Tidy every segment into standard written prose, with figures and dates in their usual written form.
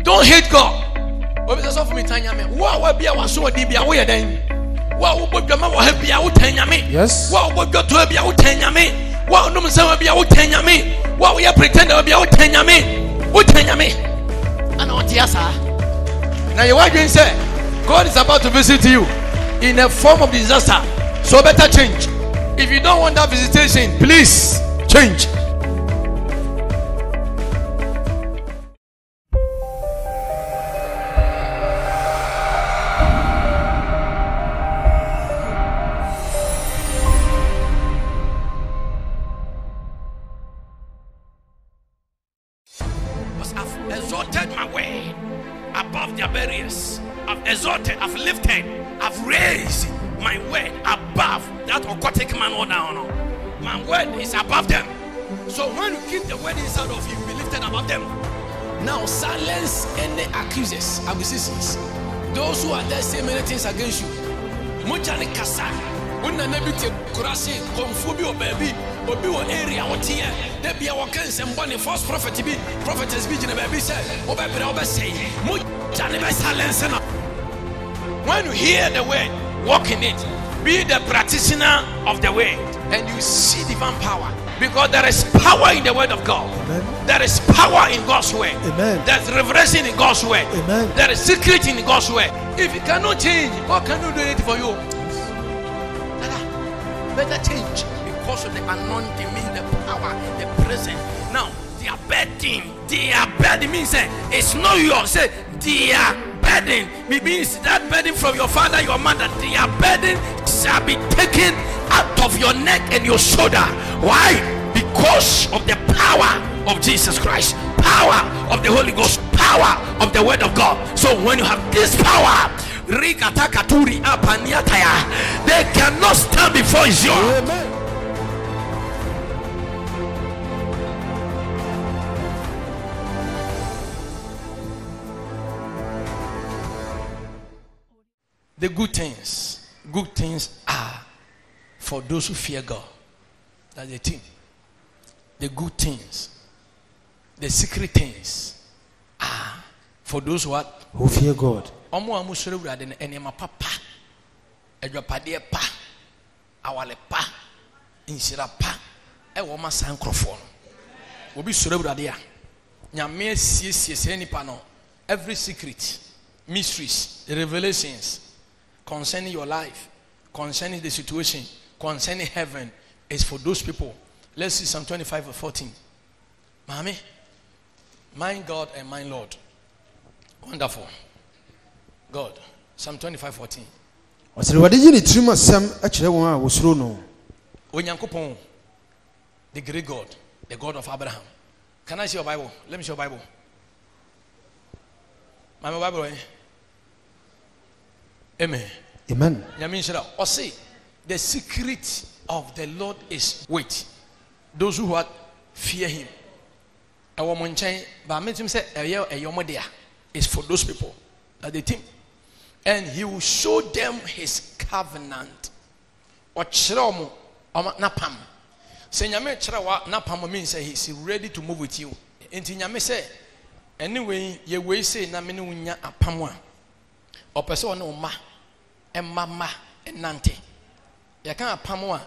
Don't hate God. What is for me? Tanyame. What be our so deep? Away then. What would Jama have be out Tanyame? Yes. What would go to be out Tanyame? What no man be out Tanyame? What we are pretending to be out Tanyame? What Tanyame? And on Tiasa. Now your wife say, God is about to visit you in a form of disaster. So better change. If you don't want that visitation, please change. I've exalted my way above their barriers. I've exalted, I've lifted, I've raised my word above that aquatic man or down. My word is above them. So when you keep the word inside of you, you'll be lifted above them. Now silence any accusers, accusations. Those who are there saying many things against you. Mujani kasa, una nebiti kurasi, konfubi o baby, obi o area o tiye. There be our case and one false prophet be prophetess be in a baby said, o baby o say, mujani be silence. When you hear the word, walk in it. Be the practitioner of the word, and you see divine power. Because there is power in the word of God. Amen. There is power in God's word. Amen. There's revelation in God's word. Amen. There is secret in God's word. If you cannot change, what can you do it for you? Better change because of the anointing, means the power, the presence. Now, their burden means it's not yours. Say their burden. It means that burden from your father, your mother. Their burden shall be taken out of your neck and your shoulder. Why? Because of the power of Jesus Christ, power of the Holy Ghost, power of the word of God. So when you have this power, they cannot stand before you. Amen. The good things are for those who fear God. That's the thing. The good things, the secret things are for those who fear God. Omo amusore urade na enema papa adwapade pa awale pa insira pa e wo ma sankrofo no obi sore urade a nyame asiesie nipa no every secret, mysteries, revelations concerning your life, concerning the situation, concerning heaven is for those people. Let's see Psalm 25:14. Mommy, my God and my Lord. Wonderful. God. Psalm 25:14. Onyankopon, the great God, the God of Abraham. Can I see your Bible? Let me see your Bible. My Bible. Amen. Amen. Or say, the secret of the Lord is wait. Those who fear him. Is for those people that they think. And he will show them his covenant. Or chromo napam. Say nyame chrawa napam means he's ready to move with you. Enti nyame say anyway ye we say na me ne unya apamwa. Or person no ma emama enante. Ya kan apamwa.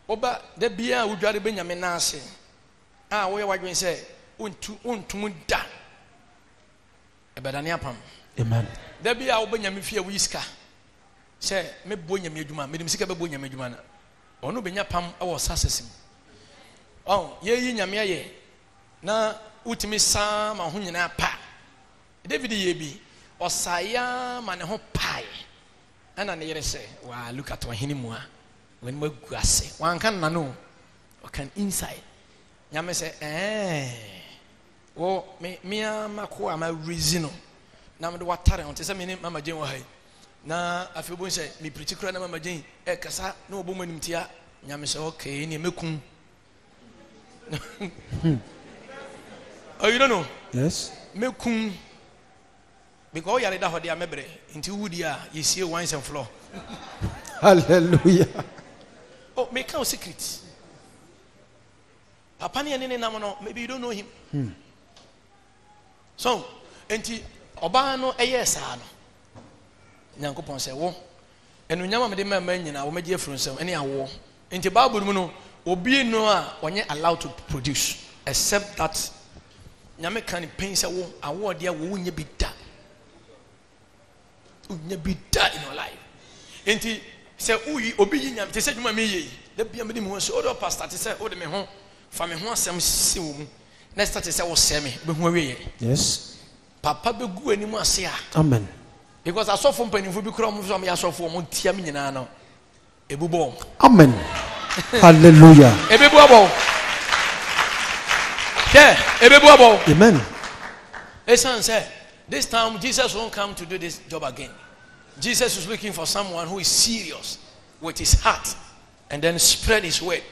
Oba de bia udware be nyame na ase. Ah wo ye wadwen say untum da. Ebedani apam. Amen. There be a nyame fie wiska. Say me bo nyame adwuma, me dem sika be bo nyame adwuma na. Ono benya pam e wo sasesim. Oh, ye nyame aye. Na utimi sa ma ho nyina pa. David ye bi osaya ma ne ho pai. Ana ne yere say, "Wa look at wahini mu a. When mo guase. Wan kan na no. O kan inside." Nyame say, "Oh, me amako ama reason na me do watare on tese me ne mama gen wo hai na afebo say me particular na mama gen e kasa na obo manim tia nyame say okay ne mekun." Oh, you don't know? Yes. Mekun because you are da hode amebre nti wudi a yesie wines and floor. Hallelujah. Oh, make no secret. Papa ni ene na mo no, maybe you don't know him. So, enti Oba no eye saa no. Nyankopon sɛ wo enu nyama me de ma nyina wo megye afuru nsɛm ene awo. Nti Bible mu no obi no a onye allowed to produce except that nyame kan pain sɛ wo awo de wo nye bi da. Unye bi da in your life. Nti sɛ uyi obi yi nyame te sɛ dwuma me yi da bia me de me ho so odo pastor te sɛ ode me ho fa me ho asɛm si wo mu. Next start say wo sɛ me be ho awie. Yes. Papa be gu ani mu ase a. Amen. Because asofo mpanimfo bi kura mo so me asofo mo tia me nyina no. Ebubo. Amen. Hallelujah. Ebubo. Yeah, ebubo. Amen. Esan say this time Jesus won't come to do this job again. Jesus is looking for someone who is serious with his heart and then spread his word.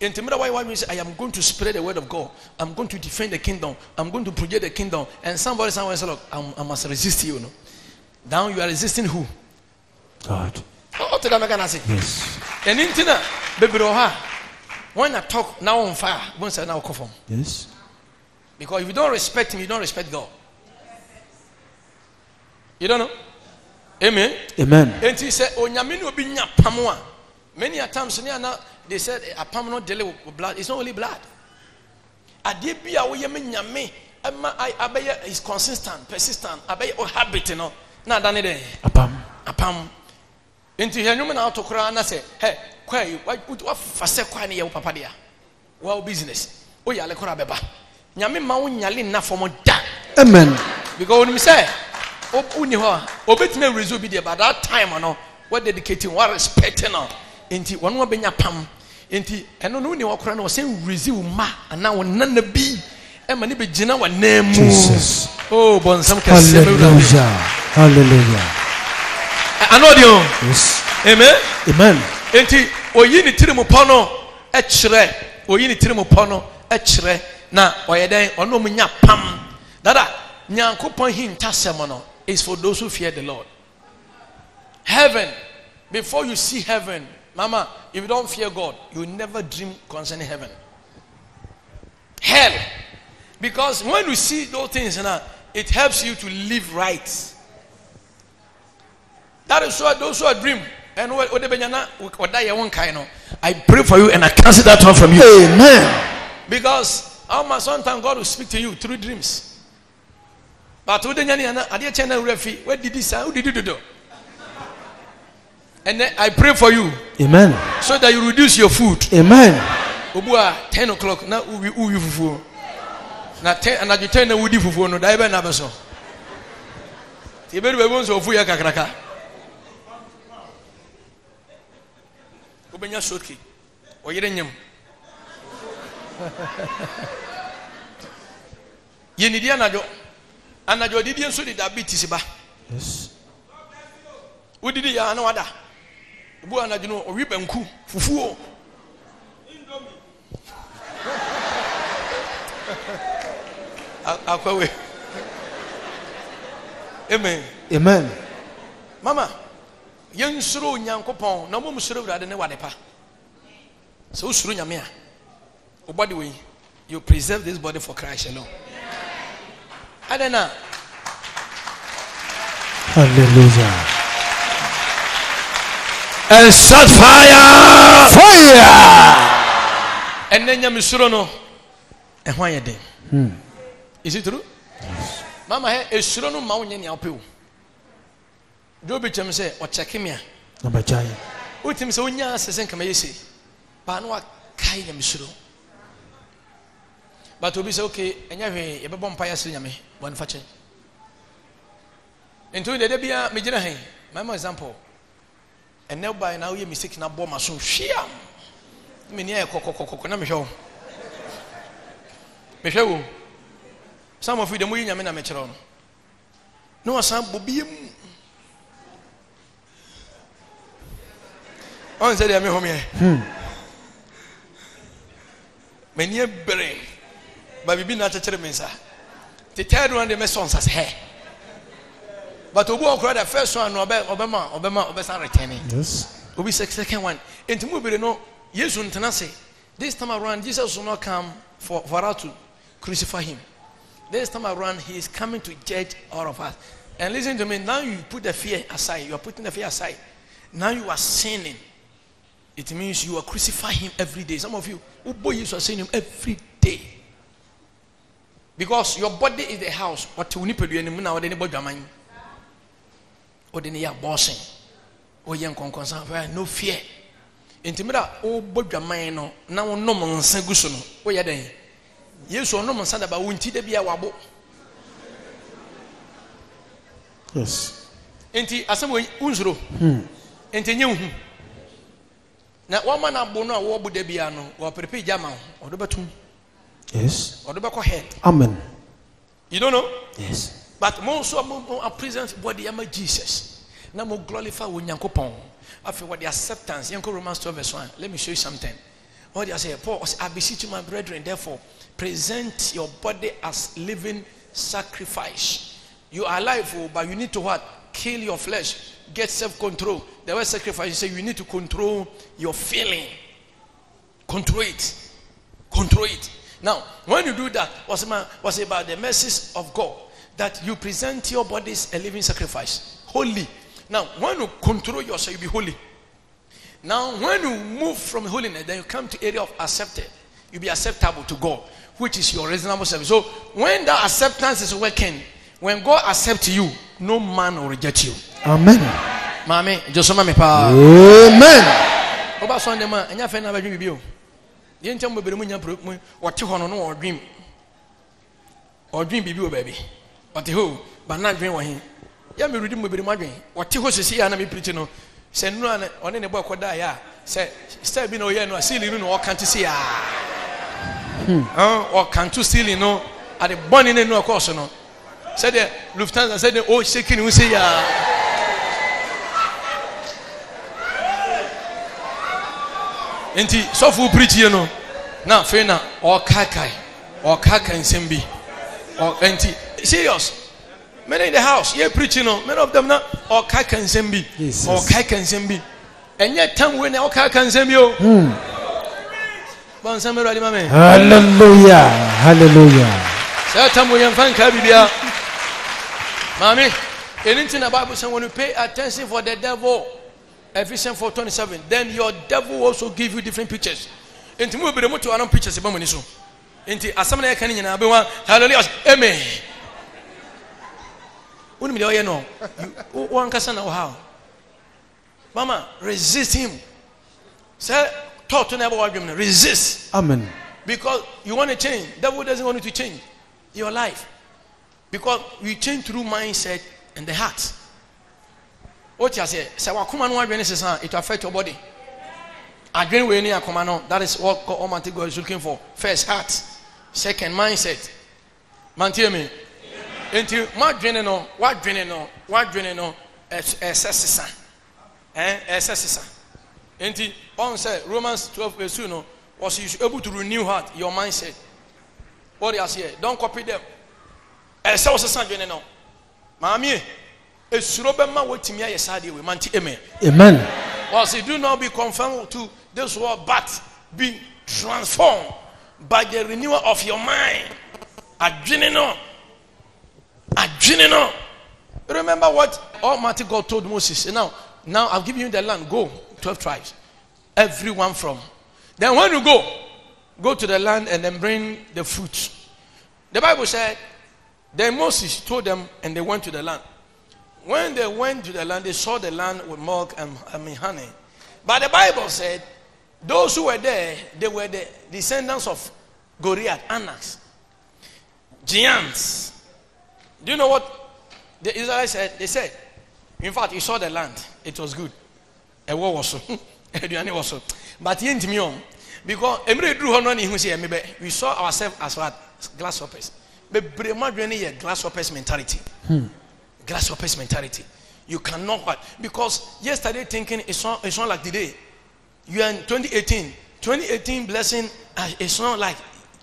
In Timothy, why we say, I am going to spread the word of God. I'm going to defend the kingdom. I'm going to project the kingdom. And somebody somewhere say, look, I must resist you. No? Now you are resisting who? God. What did I say? Yes. And in Tina, baby, when I talk now on fire, once I now come. Yes. Because if you don't respect him, you don't respect God. You don't know? Amen. Amen. And he said, "Oh, nyamini obi nya pamwa." Many a times, they said a palm not deal with blood. It's not only blood. Adebia we nyame. Abaya is consistent, persistent. Abaya o habit no. Na dane de. Apam. Into here, no man to cry and say, "Hey, what fase kwa ni ya papa dia? Wow business. Oh ya le kora beba. Nyame ma wo nyale na for mo da." Amen. Because when we say, uni ho obetime resolve be by that time no what dedicating what respecting no enti wonu obenya pam enti eno no uni wakora no say resolve ma ana wonna na bi e ma ne be gina wa namu Jesus. Oh bonsam ka Hallelujah. Hallelujah. Anodio. Yes. Amen. Amen. Enti oyi ni tirimu pono e kire oyi ni tirimu pono e kire na oyeden ono mu nya pam dada nyankopon hintasem no is for those who fear the Lord. Heaven, before you see heaven, mama, if you don't fear God, you will never dream concerning heaven. Hell, because when you see those things, it helps you to live right. That is why those who are dream and I pray for you and I cancel that one from you. Amen. Because sometimes God will speak to you through dreams. But who did where did this? Who did you do? And then I pray for you. Amen. So that you reduce your food. Amen. 10 o'clock now we fufu. Na 10 and you 10 na wudi fufu no dai be na be so. Ti be be so fu ya kakraka. Obenya soki. Oyire nyam. Yenidi anajo. Anajo didi enso di diabetes ba. Yes. Udidi ya na wada. Ubu anajo no owi banku fufuo. Akwawe. Amen. Amen. Mama, yensuro nyankopon na mo musuro wurade ne wade pa. So usuro nyame a. O body we you preserve this body for Christ alone. Adena. Hallelujah. And set fire. Fire. And then yamisuro no. And why you dey? Is it true? Yes. Mama he esuro no ma wonye nya opew. Do be chem say o check me a. Number 9. Utim say onya asesen kama yesi. Ba no akai yamisuro. But obi say okay, enya hwe ye bebo mpa ya sire nyame, won fa che. Into the bia me gina hen. My example. And now by now you mistake na bo maso hwia. Me ne e kokokokoko na me hwe. Me hwe wo. Some of you dem yi nyame na me kire no. No asan bobiem. On say dem me home here. Me ne bere. But we be not a mensa. The third one, the messons as hair. But we walk the first one, Obama returning. Yes. We be second one. And to move it, no, yes, this time around, Jesus will not come for us to crucify him. This time around, he is coming to judge all of us. And listen to me, now you put the fear aside. You are putting the fear aside. Now you are sinning. It means you are crucifying him every day. Some of you, you are sinning him every day. Because your body is the house. What you need to do, or then you are bossing. Or you are no fear. Intimida, oh, but your mind now no man sangusuno. Oh, yeah, then. Yes, or no man said about winti de be a wabo. Yes. Enti asamo unzuro. Enti nyehu. Na one man abono a wo bu de bia no, wo prepare jama, odo betum. Yes. Odo be ko head. Amen. You don't know? Yes. But most of our present body am Jesus. Now mo glorify wo Nyankopon. After what the acceptance, Yanko Romans 12 verse 1. Let me show you something. What do I say? Paul, I beseech you, my brethren, therefore, present your body as living sacrifice. You are alive, but you need to what? Kill your flesh. Get self-control. The word sacrifice, you say you need to control your feeling. Control it. Control it. Now, when you do that, what's about the mercies of God? That you present your body as a living sacrifice. Holy. Now, when you control yourself, you be holy. Now, when you move from holiness, then you come to area of accepted. You be acceptable to God, which is your reasonable service. So, when that acceptance is working, when God accepts you, no man will reject you. Amen. Mami, just mami pa. Amen. Oba Sunday man, enya fe na ba dream bibi o. Ye ntam be mu nya pro o te hono no o dream. O dream bibi o baby. O te ho, ba na dream wo hin. Ya me ready mu be mu adwen. O te ho sisi ya na me preach no. Se nu an one ne boy koda ya. Se style bi na o ye no asili no o kan te se ya. O kan to stealing no. Ade boni ne no o course no. Said the Lufthansa said the oh shaking we say ya. Enti so fu preach you know. Now fe na o kakai nsembi. O enti serious. Many in the house, yeah preaching no. Many of them now o kakai nsembi. O kakai nsembi. And yet time when o kakai nsembi o. Bon samero ali mame. Hallelujah. Hallelujah. Say time when fan ka bibia. Mommy, anything about Bible saying when you pay attention for the devil, Ephesians 4:27, then your devil will also give you different pictures. Enti mu be to anon pictures e ba mani so. Enti asam na ya kan nyina be wa hallelujah. Amen. Unu mi de oye no. One kasa na how. Mama, resist him. Say talk to neighbor what resist. Amen. Because you want to change. Devil doesn't want you to change your life. Because we change through mindset and the heart. What you say? Say, "Well, come on, it will affect your body." Again, we need a command. That is what Almighty God is looking for. First, heart. Second, mindset. Man, tell me. Until what draining no. Essence. Until on say Romans 12 verse 2 no was you able to renew heart your mindset. What you say? Don't copy them. Esa was a journey no. Mami, esuro be ma wotimi aye sade we manti amen. Amen. Was do not be conformed to this world, but be transformed by the renewal of your mind. Adwene no. Remember what Almighty God told Moses. Now I've given you the land. Go 12 tribes, everyone from. Then when you go to the land and then bring the fruit. The Bible said. Then Moses told them, and they went to the land. When they went to the land, they saw the land with milk and honey. But the Bible said, those who were there, they were the descendants of Goliath, Anak, giants. Do you know what the Israelites said? They said, in fact, you saw the land. It was good. A war was so. But he didn't me because we saw ourselves as what? Grasshoppers. Grasshoppers mentality. Grasshoppers mentality. You cannot what? Because yesterday thinking it's not like today. You are in 2018. 2018 blessing it's not like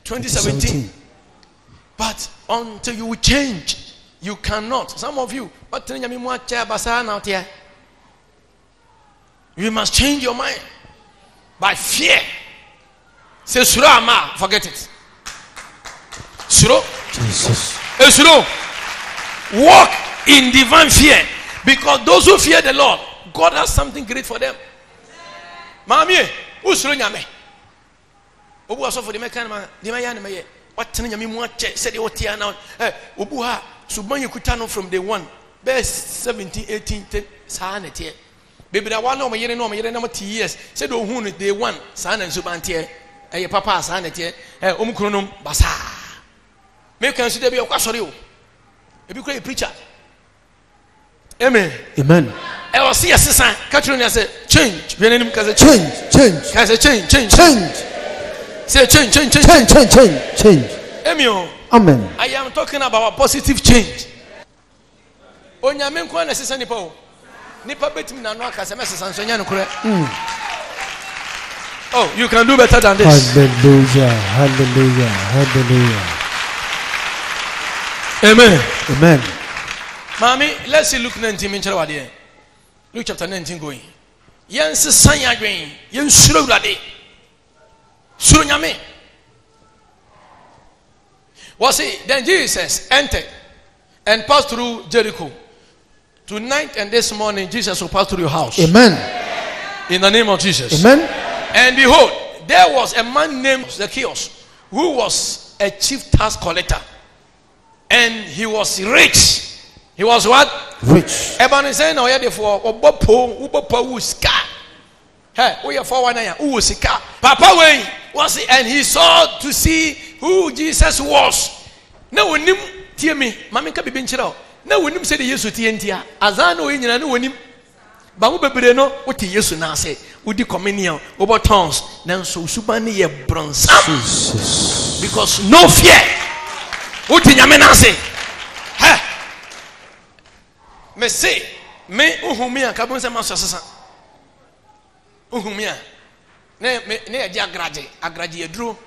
2017. But until you will change, you cannot. Some of you, you must change your mind by fear. Say surah, forget it. Surah. Jesus. Esuro. Walk in divine fear, because those who fear the Lord, God has something great for them. Mami, usuro nyame. Obu aso for the mekan ma, the mayan me. What tell nyame mu ache said the otia now. Obu ha suban yekuta no from day 1. Best 17, 18, 10 saa na tie. Baby da one no me yere no 10 years. Said o hu no day 1 saa na suban tie. Eye papa saa na tie. Omkronom basa. Me kan so dey be kwasori o. Ebi kura a preacher. Amen. Amen. I was see assistant. Catch you say change. Change. Change. Can I say change? Change. Say change. Change. Amen. Amen. I am talking about positive change. Onyame nko na assistant nipa o. Nipa betim na no aka say assistant so nya no kure. Oh, you can do better than this. Hallelujah. Amen. Mommy, let's see Luke 19 in Chalawadi. Luke chapter 19 going. Yes, Sanya Grain, Yen Surulade. Surunyame. Was it? Then Jesus entered and passed through Jericho. Tonight and this morning, Jesus will pass through your house. Amen. In the name of Jesus. Amen. And behold, there was a man named Zacchaeus who was a chief tax collector. And he was rich. He was what? Rich. Ebony saying, "Oh yeah, therefore, Obopo uska. Hey, we are for one year. Uska. Papa way was it? And he saw to see who Jesus was. No one knew. Tear me, Mammy can be benchero. No one knew said the Yesu Tientia. Azano in and no one knew. Babu Bebreno, what the Yesu now say? Would you communion over tongues? Now so subani ye bronze. Because no fear. What in Yamena say? Ha! Me say, me uhumia kabun se masasa. Uhumia. Ne agraje edro.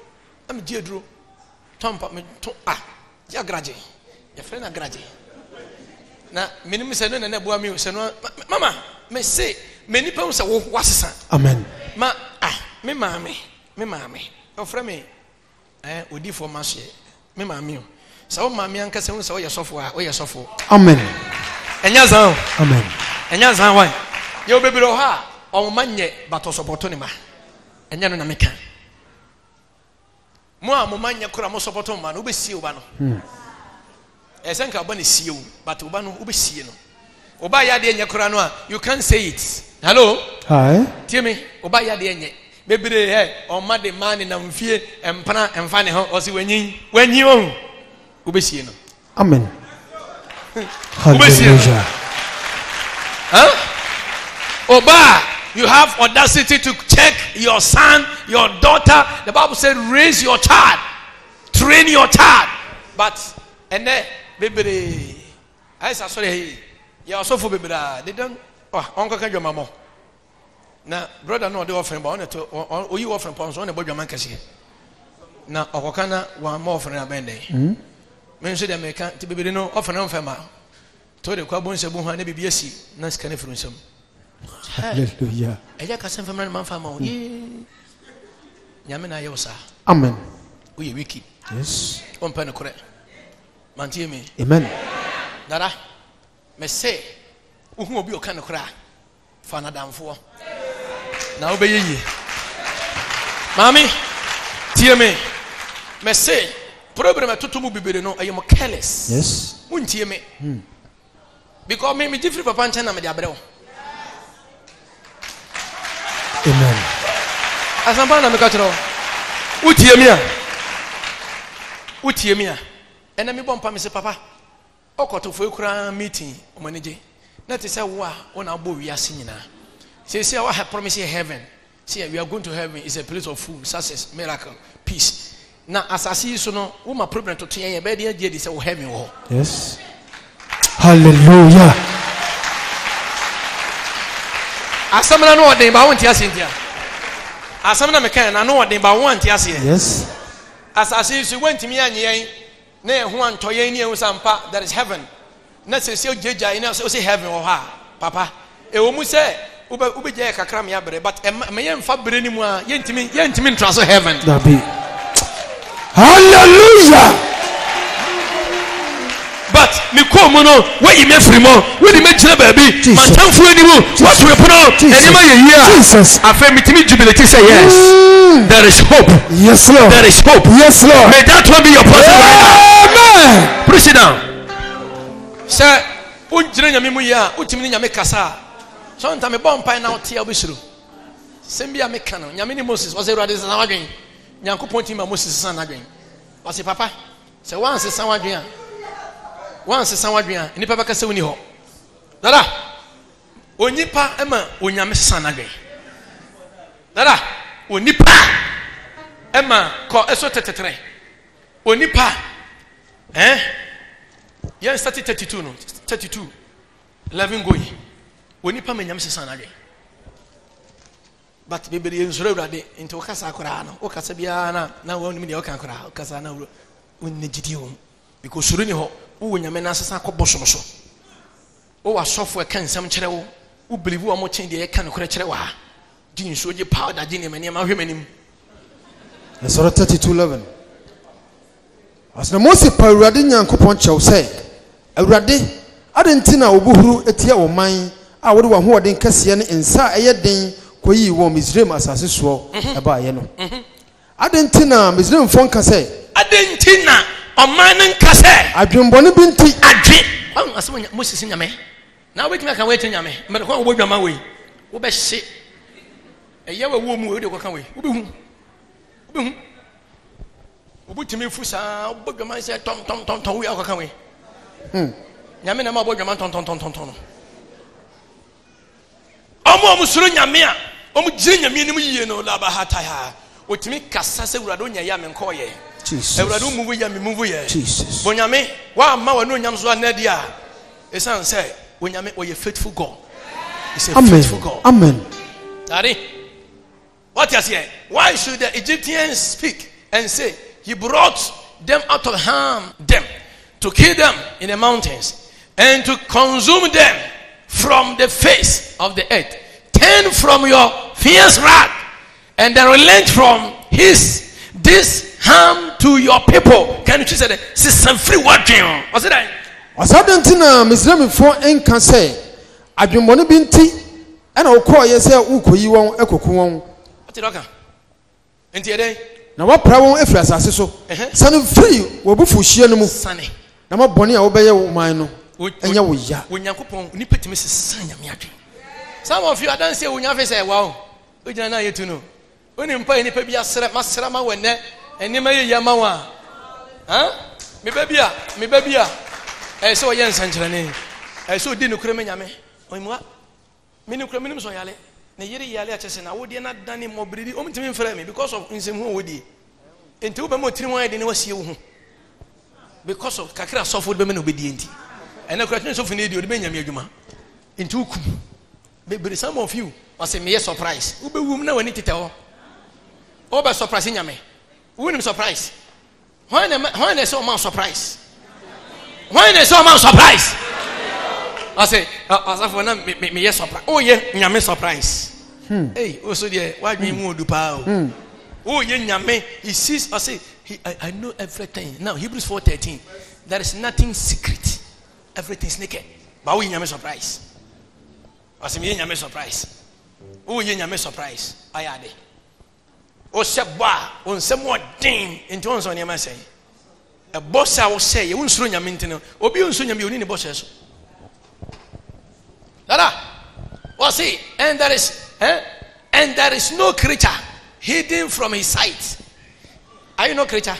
Am di edro. Tompa me to di agraje. Your friend agraje. Na menimu se no na bua mi se no mama me say me nipa un se wo wasesa. Amen. Ma me mama. Your friend me odi for mashe. Me mama. So mama anka se un se wo yesofo. Amen. Enyazan. Amen. Enyazan why? Yo baby ro ha o manye bato support ni ma. Enya no na meka. Mo a mo manye kura mo support ma no be sie oba no. Esenka oba ne sie o, but oba no obe sie no. Oba ya de enya kura no a you can't say it. Hello? Hi. Tie me, oba ya de enye. Bebere o ma de man na mfie empana emfa ne ho o si wanyi o. Obe sie no. Amen. Hallelujah. Oba, you have audacity to check your son, your daughter. The Bible said, raise your child, train your child. But and then, baby, I said, sorry, you are so for baby. They don't. Oh, uncle can your mama. Now, brother, no, they offering, but on you offering pounds on the body of man can see. Now, Okana one more for a band. Men say them can to be no often on fema. To the Kwabon Sabu and BBSC, nice can from some. Hallelujah. I like a son from man fama. Yamina Yosa. Amen. We wiki. Yes. One pen correct. Mantie me. Amen. Nara me say, who will be your kind of cry? Fana down for. Now be ye. Mammy, tear me. Me say, problem to be no, I am careless. Yes. Won't hear me. Because me different papa and chana me diablo. Amen. As I'm going to make a who hear me? Who hear me? And then me bump me say, Papa, Oko to for meeting on Monday. That is a wa on our boy we are singing now. Say, I have promised you heaven. See, we are going to heaven. It's a place of food, success, miracle, peace. Now, as I see, so no, my problem to tell you, baby, this is heaven. Yes. Hallelujah. As some know what they want to see. As some of them can, I know what they want to see. Yes. As I see, you went to me and ye, near one toyani and some part that is heaven. Not say, Jaja, you know, so say heaven or her, Papa. A woman say, Uber Jack, a cram yabre, but a man fabric anymore, yentimin transfer heaven. Hallelujah. mono, where you make free more, where you make baby, my time for any more. What we put on, Jesus. I feel me to me jubilate say yes. There is hope. Yes, Lord. There is hope. Yes, Lord. May that one be your portion right now. Amen. Put it down. Sir, Ujrenya Mimuya, Utimini Yamekasa. Sometimes a bomb pine out here, Bishru. Sembia Mekano, Yamini Moses was a radis and again. Yanko pointing my Moses' son again. Was it Papa? So once a Sawadrian. Once a Sawadrian, and Papa Casuni ho. Dada, Onipa Emma, Unyam son again. Dada, Unipa Emma, call a sort of tetre. Unipa, eh? Yes, 32, no, 32. 11 going. Unipa Menyam son again. But baby, in Zuradi into Casacorano, or Casabiana, now only the Ocacra, Casana, Unigitium, because Suriniho, who in Yamenasa Bososo. Oh, a software can some cherry who believe one more change the can of Crechewa. Didn't show you powder, didn't many of him. That's all 32:11. As the most Paradinian coupon shall say, a radi, Adentina Obuhuru etia or mine, I would want who are in Cassian inside a yedding. Koyi wo Misraim asase so eba ye no adentina Misraim fon kase adentina omanen kase adwembone binti adwe asem Moses nyame na we kimi kan we nyame me ko wo dwama we wo be hye eye we wo mu we de ko kan we wo be hu wo timi fusa wo dwama se tom we akọ we nyame na ma bo dwama tom no omo suru nyame a omo gire nyame nim yiye no la ba hataya otimi kasa se wurado nya ya me nko ye Jesus wurado mu ya me mu ye Jesus bo nyame wa ma wa no nyam so anadi a esan say wo nyame o ye faithful God. He's a faithful God. Amen. Daddy, what you say? Why should the Egyptians speak and say he brought them out of harm them to kill them in the mountains and to consume them from the face of the earth? Turn from your fierce wrath and then relent from this harm to your people. Can you say that? System free working. What's it? What's Adentina Misraim for enka say adwembone binti ana okọ ye say ukoyi won ekoku won. What it okay? Enti ede na wa pra won afri asase so sane free wo bufu hie no mu sane na ma bone a wo beye wo man no enya wo ya Onyankopon ni petimi sesa nyame adwen. Some of you are don't say onyafe say wow ojina na yetu no oni mpa ni pa bia sere masere ma wene eni ma ye yama wa me babia so ye nsankyerene so di no kure me nyame onwa me ni kure me nim so yale na yiri yale a chese na wodi na dane mobridi omtimi mfra me because of nsemu wodi enti wo be mo tiri mo ade ne wasie wo ho because of kakra sofo be me no obedi enti ena kura sofo ne di odi be nyame adwuma enti ukum be some of you was a mere surprise wo be wum na wani tete ho be surprise nyame wo nim surprise when is so man surprise when is so man surprise I say asafo na me yes surprise oh yeah nyame surprise hey also there why me mu odu pa oh yeah nyame he sees I say I know everything now Hebrews 4:13 there is nothing secret everything is naked but we nyame surprise I say me nyame surprise oh yeah nyame surprise ayade o se ba on se mo den into on so nyame say a boss I will say you won't nyame ntino obi unso nyame oni ne boss so dada what see and there is no creature hidden from his sight. Are you no creature?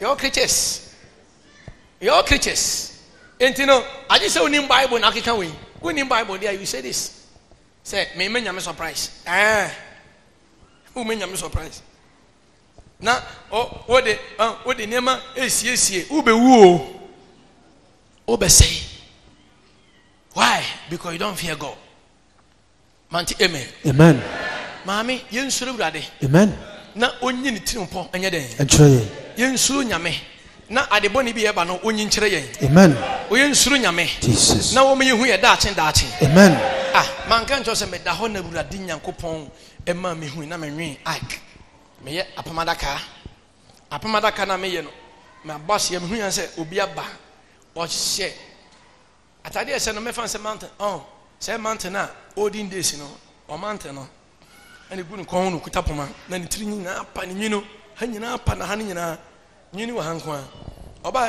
Your creatures and you know I just say in Bible na can we when in Bible there you say this say me nyame surprise who me nyame surprise na what the nema esie ube wu ube say why because you don't fear God manti amen mami yensuru urade amen na onyi ne tirimpo enye den enkyere yensuru nyame na adeboni bi eba no onyi nkyere yen amen oyensuru nyame Jesus na wo me hu ye daachen amen man kan to se me da ho na urade nyankopon ema me hu na me nwen ak me ye apamadaka na me ye no me boss ye me hu yan se obi aba o hye atade ese no me fan se mountain say mountain na olden days no o mountain no ani gu no kon no kutapoma na ni tiri nyina pa ni nyino ha nyina pa na ha ni nyina nyini wa hanko a oba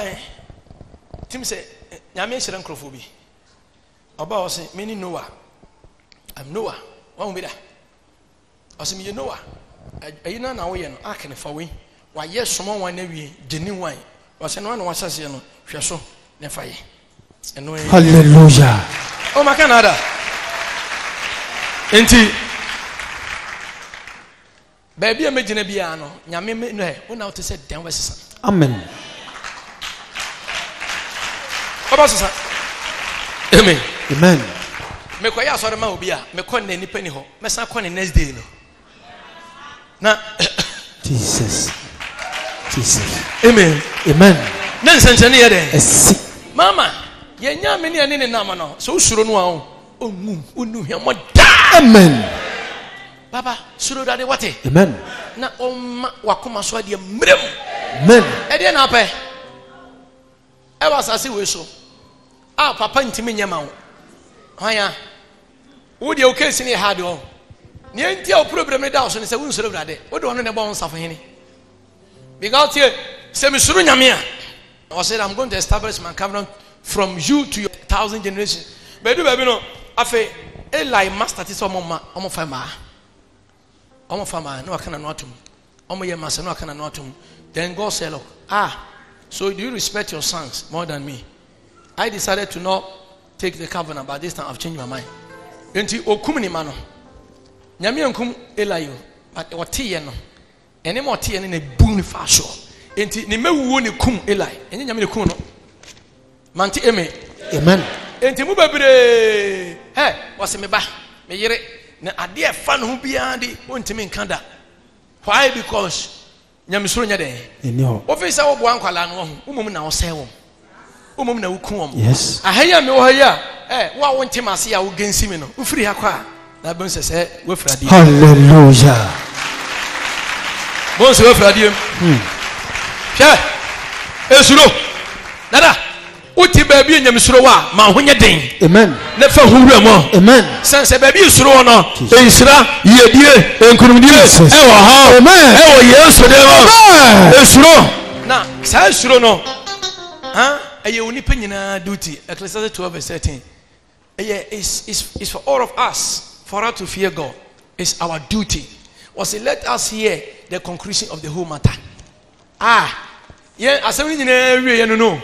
tim se nyame hire nkrofo bi oba o se me ni Noah, I'm Noah wa mu bi da o se me Noah ayina na wo ye no akene fa we wa ye somo wan na wie geni wan o se no na wa sase no hwe so ne fa ye eno hallelujah o ma Canada enti baby me gina bia no nyame me no he wona wote se den wesesa amen oba sesa amen amen me kwa ya sore ma obi a me kon na nipa ni ho me san kon next day no na Jesus amen amen na nsenchene ye den esi mama ye nya me ne ne nam no so usuro no a onum onu hia mo da amen baba suro dade wate amen na wakoma so ade mrem amen e de na pe e wasase we so papa ntimi nyama wo hanya wo de o case ni ha de o ne ntia o problem da so ne se wo suro dade wo de ono ne bo nsafo hene because here se me suro nyame a I said I'm going to establish my covenant from you to your 1,000 generations. Baby no afa Eli master ti so omo fama no akana no atum omo ye master no akana no atum. Then God said, look, so do you respect your sons more than me? I decided to not take the covenant, but this time I've changed my mind. Enti okum ni ma no nyame ankum Eli but otie ye no ene mo otie ne na bu ni fa so enti ne mewuo ne kum Eli enye nyame ne kum no manti amen enti mu bebre wase me ba me yere na ade e fa no ho bia de ontimi nkanda why because nyame soro nya den eni ho ofisa wo bo ankwala no ho umum na wo sey wo umum na wo kum wo yes ahaya me wo haya wo a wo ntima ase ya wo gensi me no ufiri ha kwa na ben sese wo fradi hallelujah bon se wo fradi hwe esuro dada uti baby nyame suro wa ma ho nya den amen na fa huru mo amen sense baby suro no ensira yedie enkurumdie e wo ha amen e wo yesu de mo esuro na sa esuro no aye oni pa nyina duty Ecclesiastes 12:13 is for all of us for us to fear God. It's our duty. Was it let us hear the conclusion of the whole matter. Yeah, asem ni nyina wie ye no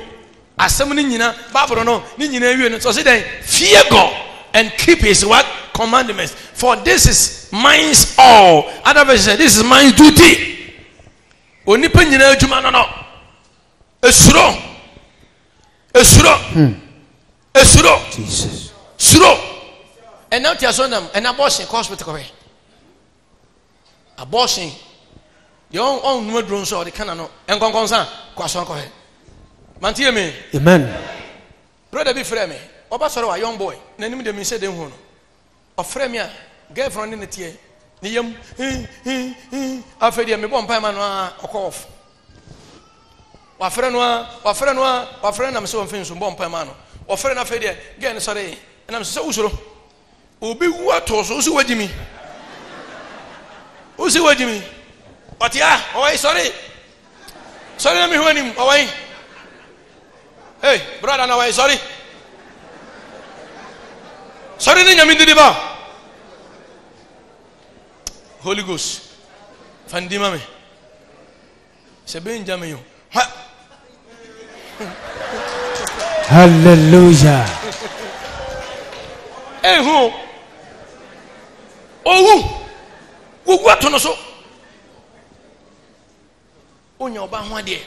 asem ni nyina Bible no ni nyina wie no so say then fear God and keep his what commandments, for this is mine's all. Other verse say this is my duty. Oni pa nyina adwuma no esuro Jesus suro and now tia so nam and abortion hospital ko abortion you on no drone so the kana no enkonkonsa kwaso ko he mantie me amen brother be frame me oba soro wa young boy nanim de me say den hu no o frame me a girlfriend ne tie ne yam afedi me bon pa ma no okof wa frɛ na me se won fin so bon pa ma no o frɛ na afedi ge ne sore na me se usoro obi wu ato so usi wajimi otia oi sorry na me hu anim oi hey brother na why sorry ni nyame ndidi ba Holy Ghost fandima me se benjamin yo hallelujah ehu owu ato no so onya oba ho ade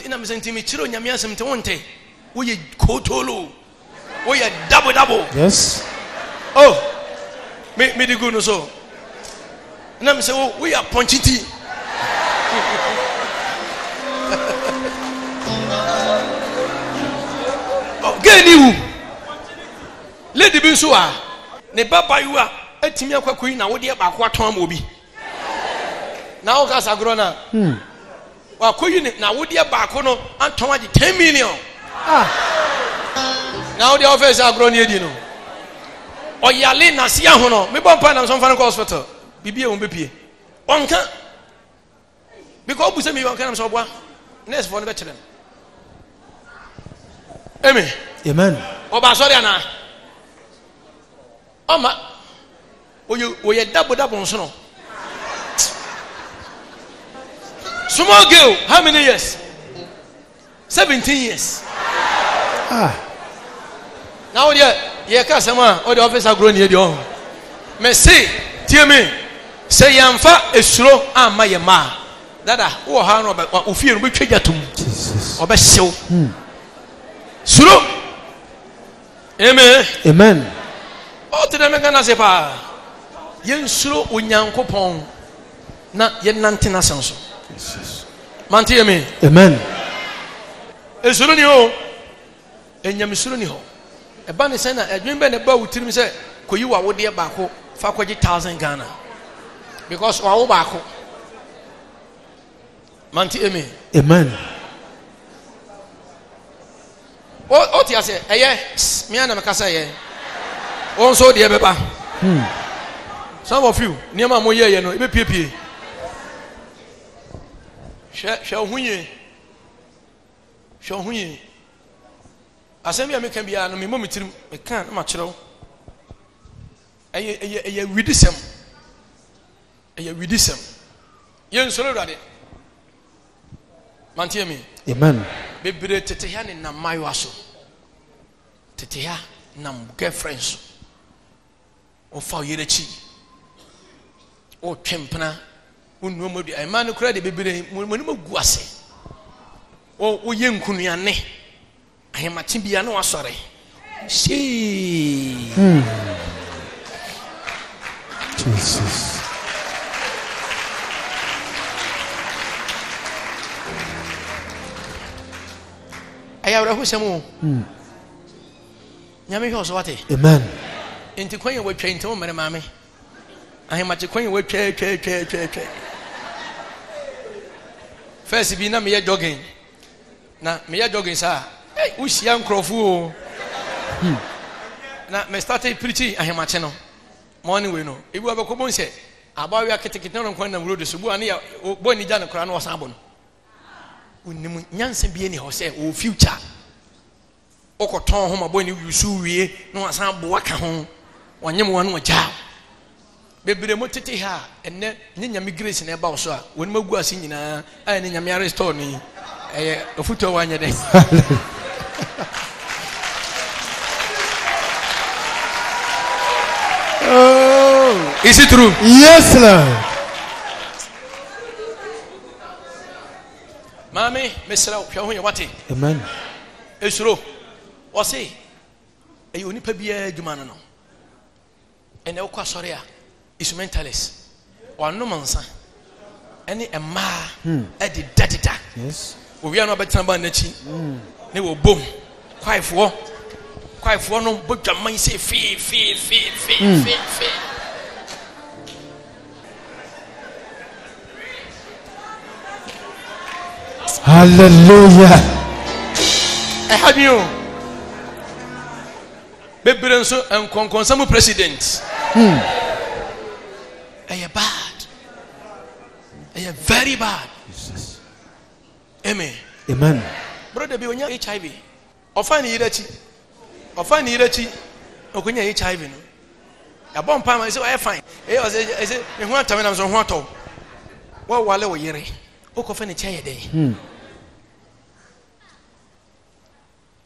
ina me senti me chiro nyame asem te wonte wo ye kotolo wo ye double yes me di go no so na me say wo ye ponchiti gani wu lady bi so a ne baba yu a atimi akwakoyi na wo de ba ko aton am obi na wo ka sagro na wa koyi na wo de ba ko no anton agi 10 million Now the office are grown here, you know. Or Yalina, see, I know. Me bomb pan and some fan hospital. Bibi won't be. One can. Because we say me one can so what? Next for the veteran. Amen. Amen. Oba sorry ana. Oma. Oye double on sono. Small girl, how many years? 17 years. Now you can't say all the officers are grown here. Me say, tell me, say yamfa esuro amma yema. Dada, who ha no ba ofie no betwa tum. Jesus. Oba hyew. Suro. Amen. Amen. O te dem gana se pa. Yen suro onyankopon na yen nante na senso. Jesus. Mantie me. Amen. Esuro ni ho. Enyam suro ni ho. Eba ne sen na adwen be ne ba wutirim se koyi wa wode ba ko fa kwaji 1000 Ghana. Because wa wo ba ko. Mantie me. Amen. O ti ase eye me ana me kasa ye. On so de beba. Some of you near ma mo ye no e be piepie. Hwe hunye. Hwe hunye. Asem ya me kan bia no me mo mitirim me kan na ma kyerɛw. Eye widisem. Eye widisem. Ye nsoro rade. Mantie me. Amen. Bebre tete ya ne na mayo aso. Tete ya na girlfriends. O fa yerechi. O twempena. Unu mo di ai man kura de bebre mo ni magu ase. O ye nkunuane. Ahemati bia na wasore. She. Jesus. Ayawra hu semu. Nyame hwe so wate. Amen. Enti kwan ye watwa enti mo mere maame. Ahemati kwan ye watwa. First bi na me ye jogging. Na me ye jogging sa. Ushia nkrofo o. Na me started preaching ahemati no. Morning we no. Ebi wa bekobon se abawe aketekete no kwan na road so bu ane ya bo ni ja ne kra no wasan abo no. Unim nyanse bie ni ho se o future. Okoton ho mabo ni yusu wie no wasan abo waka ho. Wanyem wanu waja. Bebre mo tete ha enne nyanyame grace na eba wo so a woni magu ase nyina a ne nyame restore ni. Ofuto wanye den. Oh, is it true? Yes, Lord. Mami, Mr. Hwe wate. Amen. Esuro. O say, e oni pa bia adwuma no. Ene wo kwa sori a instrumentalist. O no mansa. Ene emma e de dadida. Yes. Owi anu abetena ba nachi. Ne wo bom. Kwaifo no bodwaman say fi. Hallelujah. Have you? Bebre nso enkonkonsamu president. Bad. Very bad. Jesus. Amen. Amen. Brother be onya HIV. Ofani irachi. Okonya HIV no. Ya bom pa man say I fine. I say me ho atame na so ho ato. Wa wale wo yere. Okofa ne chaye den.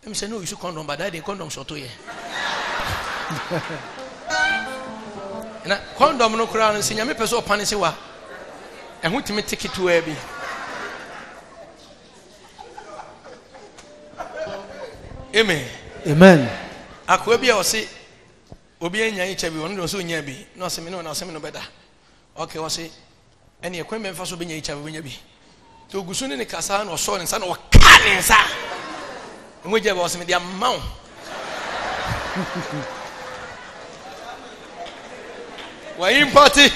Em say no use condom but that the condom short to ye. Na condom no kura no sinya me pese opane se wa. Ehun timi ticket to e bi. Amen. Amen. Akwa bia o se obi anya icha bi wono so nya bi no se me no beda. Okay o se ene ekwen me mfa so benya icha bi nya bi. To gusu ne kasa na o so ne nsa na o ka ne nsa. Ngoje ba o se me dia mawo. Wa impati.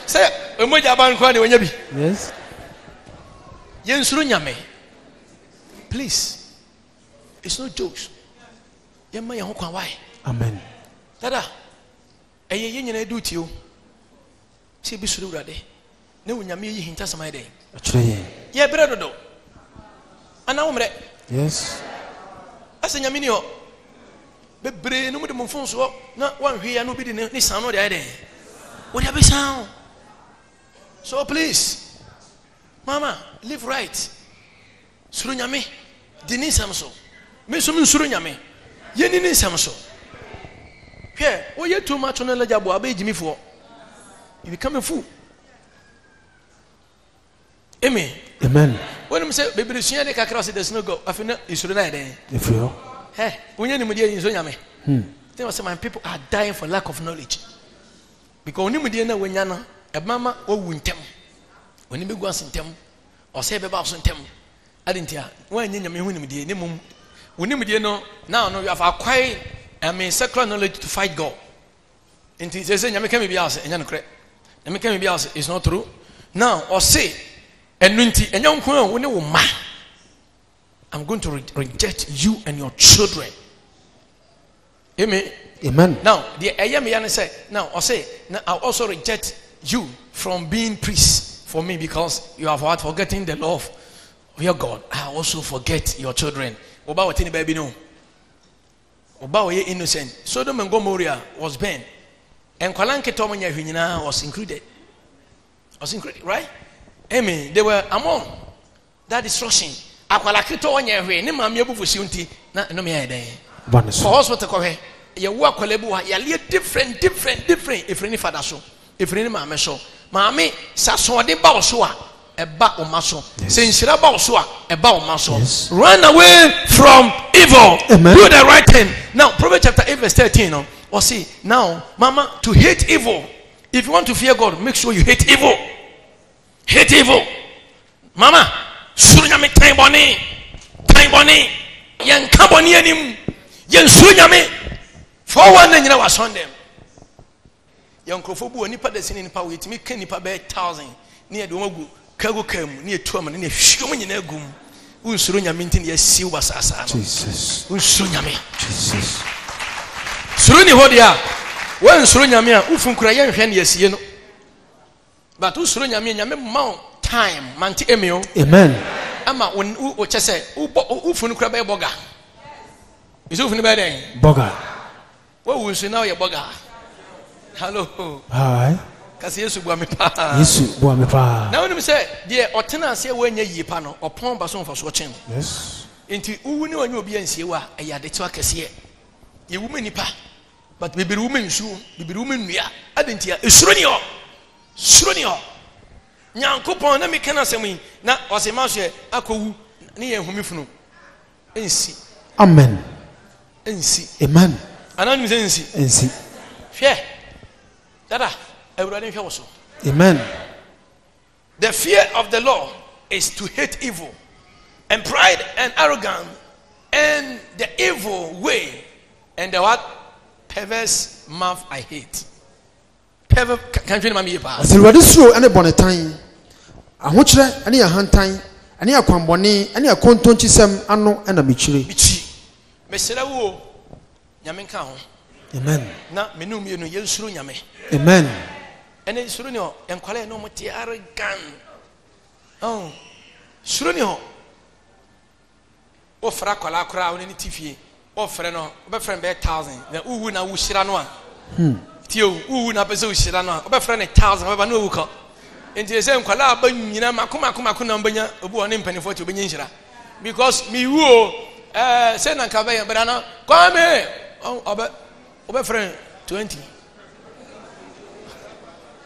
Say emoja ban kwa ne wonya bi. Yes. Yensuru nyame. Please. It's not jokes. Why? Amen. Dada, a yen do to you. See, be sure that day. No one yami hinta some day. Yeah, brother, do. And now, yes. As a yaminio, but brain, no more than phone so not one here, no bidding any sound of the idea. What have you sound? So please, Mama, live right. Surunyame, Denis Samso. Mesum Surunyame. Yenin Samso. Here, oh, you're too much on the job. I'll be Jimmy for. You become a fool. Amen. Amen. When I say, baby, the Siena across it, there's no go. I feel it's really if you hey, when you're in Surunyame, there was some people are dying for lack of knowledge. Because when when yana, a mama or wintem, when you go in tem, or say about in tem, I didn't hear when you mean when you know now you have acquired sacred knowledge to fight God. And he says, you can be asked, and you can be asked, it's not true. Now, or say, and young when you ma, I'm going to reject you and your children. Amen. Amen. Now, the Ayamian said, now, or say, I'll also reject you from being priest for me because you have forgetting the law of your God. I also forget your children. Oba what any baby no. Oba we innocent. Sodom and Gomorrah was banned. And Kwalanke Tomanya Hinina was included. Right? Amen. They were among that destruction. Akwalake Tomanya Hwe, Nima Miabu Fusunti, no me ide. For us what to correct. Ya wa kwalebu ya lie different if any father so if any mama so maame saso de ba so a eba o maso se nshira ba so a eba o maso. Run away from evil. Amen. Do the right thing. Now Proverbs chapter 8 verse 13 or see now mama to hate evil. If you want to fear God, make sure you hate evil. Hate evil. Mama surunya me time boni yan kaboni anim yan surunya me for one and you know what's on them. Young Crofobu, Nipa the Sin in power, it make Nipa by 1,000 near Domagu, Kago Kem, near Tuaman, near Shuman in a goom. Unsurunya minting your silver sasa. Jesus. Unsurunya me. Jesus. Suruni Hodia. When Surunya me, Ufun Krayan, yes, you know. But Usurunya me, Yamam Mount time, Manti Emio. Amen. Ama when Uchase, Ufun Krabe Boga. Is Ufun Bede? Boga. What will you now, your bugger? Hello. Hi. Because yes, you want me pa. Yes, you want me pa. Now, let me say, dear, or tenant say when ye pano or pond person for watching. Yes. Into who know you be and see what I had the talk as here. You woman pa, but maybe woman soon, maybe woman we are. I didn't hear. It's Sronio. Nyan coupon, let me cannot say me. Now, was a mouse here. I could near whom you know. And see. Amen. And see. Amen. And see. Fear. Dada, everybody fear also. Amen. The fear of the Lord is to hate evil, and pride and arrogance, and the evil way, and the what? Perverse mouth I hate. Perverse. Can you remember me? So what is true? Any bonnetain, a huncher, any a huntain, any a quamboni, any a contonchism, ano and a michiri. Messera. Amen. Na menu mi no yensuru nyame. Amen. Ene suru ni ho enkwale no moti arrogant. Oh. Suru ni ho. O fra kwala kra oni ni tifie. O frɛ no, o be frɛ be 1,000. Na uwu na wo hyira no a. Tio uwu na pese wo hyira no a. O be frɛ ne 1,000 o be na owu ka. Enti ese enkwala ba nyina makoma na mbanya obu oni mpanifo ti obenya hyira. Because mi wu say na ka be ya bra na kwame obe friend 20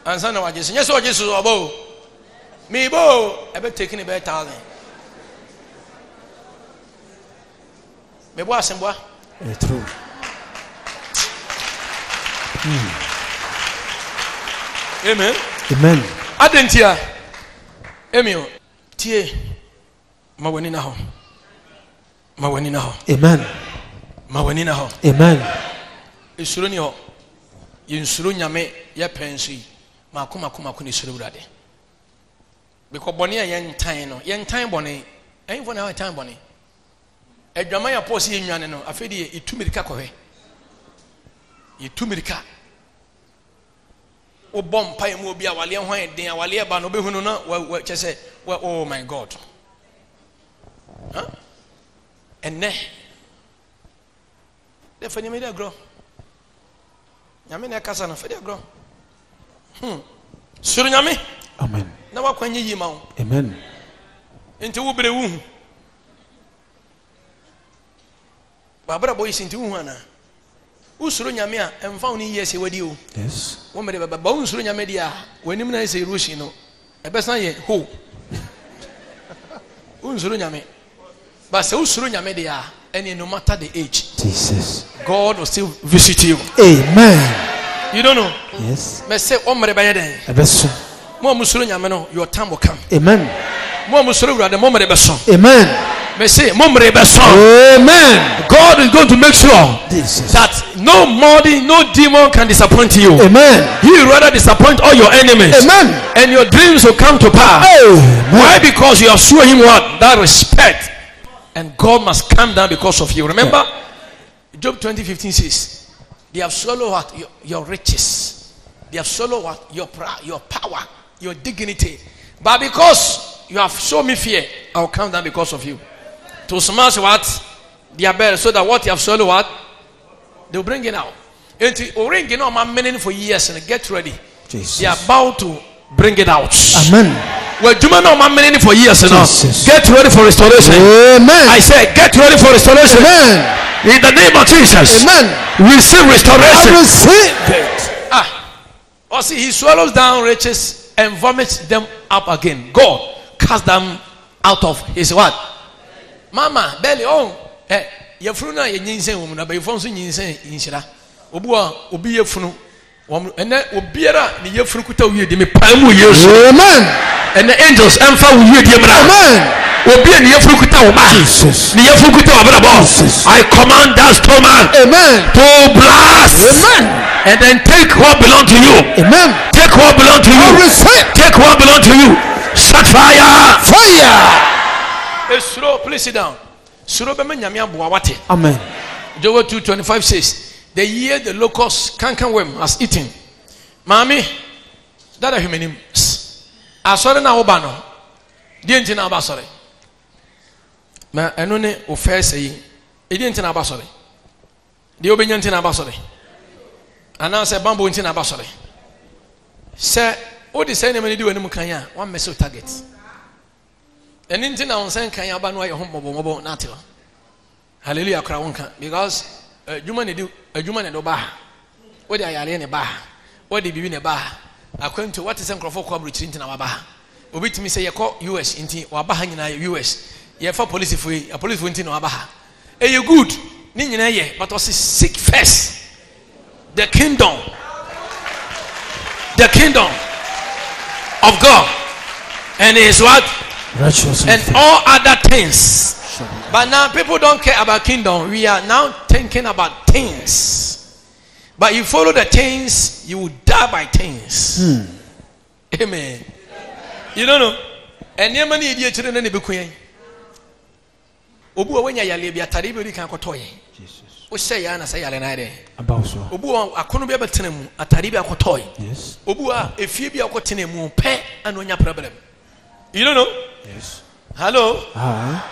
and son of Jesus yes or Jesus obo me bo ebe taking about 1,000 me bo asemboa true amen adentia emio tie mawani na ho amen mawani na ho amen isuru ni ho yinsuru nyame ye pensi makoma ni suru brade because boni yen tan no yen tan boni en for na tan boni adwama ya Paul si enwane no afedi etumirika kɔhwɛ etumirika o bom pa mu obi awale hwan den awale ba no behunu na kyese oh my god enne de fani me de agro nyame na kasa na fadi agro suru nyame amen na wakwanye yi ma wo amen enti wo bere wu babra boy sinti wu ana usuru nyame a emfa wo ni yesi wadi o yes wo mere baba usuru nyame dia wanim na ese rushi no ebesa ye ho usuru nyame but se usuru nyame dia and no matter the age Jesus God will still visit you. Amen. You don't know? Yes. Me say omre ba yeden Ebeso mo musuru nyame no your time will come. Amen. Mo musuru urade mo mere beso. Amen. Me say mo mere beso. Amen. God is going to make sure Jesus. that no demon can disappoint you. Amen. He will rather disappoint all your enemies. Amen. And your dreams will come to pass. Amen. Why? Because you have shown him what? That respect. And God must come down because of you. Remember, Job 20:15 says, they have swallowed what? Your riches. They have swallowed what? Your power, your dignity. But because you have shown me fear, I will come down because of you. To smash what? Their bed, so that what you have swallowed what? They will bring it out. And to bring it out, my meaning for years and get ready. Jesus. They are about to bring it out. Amen. Well, do you know my meaning for years now? Get ready for restoration. Amen. I said, get ready for restoration. Amen. In the name of Jesus. Amen. Receive restoration. I receive it. Oh, see, he swallows down riches and vomits them up again. God cast them out of his what? Mama, belly, oh, your fruna, your ninsen woman, but your phone ninsen in Shira. Obua, Obi Funu, and then Obiera, the Yefrukuta, the Pamu years. Amen. And the angels and found you, dear man. Amen. Obi and Yefrukuta, Jesus. the Yefrukuta, I command that stomach to blast. Amen. And then take what belongs to you. Amen. Take what belongs to you. Take what belongs to you. Set fire. Fire. Slow, please sit down. Amen. Job 2:25 says, the year the locust cankerworm has eaten. Mami, that are human names. I saw the now bano. Didn't know about sorry. Ma enone o first say, it didn't know about sorry. The obedient in abasori. And now say bamboo in abasori. Say, what the same many do any mukanya, one message target. And in Tina on San Kanya Banway home mobile natural. Hallelujah, Krawonka, because a human do a human and Oba. What are you in a bar? What did you in a bar? According to what is Uncle Foko retreat in our bar. Obi to me say you call US in Wabaha in US. You have a police for a police went in Wabaha. Are you good? Nina ye, but also seek first the kingdom of God and his what? Righteousness. And all other things. But now people don't care about kingdom. We are now thinking about things. But you follow the things, you will die by things. Amen. You don't know. And your money is children and the Bukuyan. Obu when you are Libya, Taribi can kotoy. Jesus. O say yana say yalenade. About so. Obu akono be abetenemu, Ataribi akotoy. Yes. Obu if you be akotenemu, pe and onya problem. You don't know? Yes. Hello? Hi.